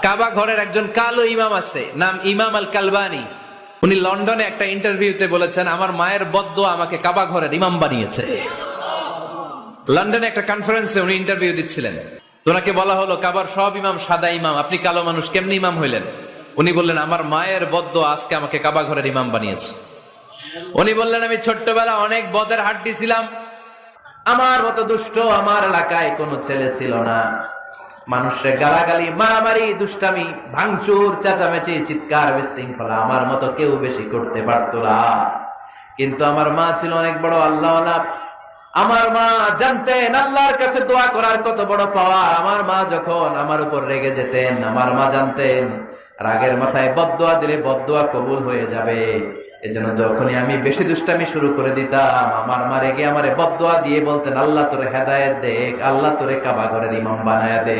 কাবা ঘরের একজন কালো ইমাম আছে, নাম ইমাম আল কালবানি। উনি লন্ডনে একটা ইন্টারভিউতে বলেছেন, আমার মায়ের বদ্দুয়া আমাকে কাবা ঘরের ইমাম বানিয়েছে। লন্ডনে একটা কনফারেন্সে উনি ইন্টারভিউ দিচ্ছিলেন। ওনাকে বলা হলো, কাবার সব ইমাম সাদা ইমাম, আপনি কালো মানুষ, কেমনি ইমাম হইলেন? উনি বললেন, আমার মায়ের বদ্দুয়া আজকে আমাকে কাবা ঘরের ইমাম বানিয়েছে। উনি বললেন, আমি ছোট্টবেলা অনেক বদের হাড্ডি ছিলাম, আমার মতো দুষ্ট আমার এলাকায় কোনো ছেলে ছিল না। মানুষের গালাগালি, মারামারি, দুষ্টামি, ভাঙচুর, চেঁচামেচি, চিৎকার, বিশৃঙ্খলা আমার মতো কেউ বেশি করতে পারতো না। কিন্তু আমার মা ছিল অনেক বড় আল্লাহওয়ালা। আমার মা জানতেন আল্লাহর কাছে দোয়া করার কত বড় পাওয়া। আমার মা যখন আমার উপর রেগে যেতেন, আমার মা জানতেন রাগের মাথায় বদদোয়া দিলে বদদোয়া কবুল হয়ে যাবে। এজন্য যখনই আমি বেশি দুষ্টামি শুরু করে দিতাম, আমার মা রেগে আমারে বদদোয়া দিয়ে বলতেন, আল্লাহ তোরে হেদায়েত দেখ, আল্লাহ তোরে কাবা ঘরের ইমাম বানায়া দে।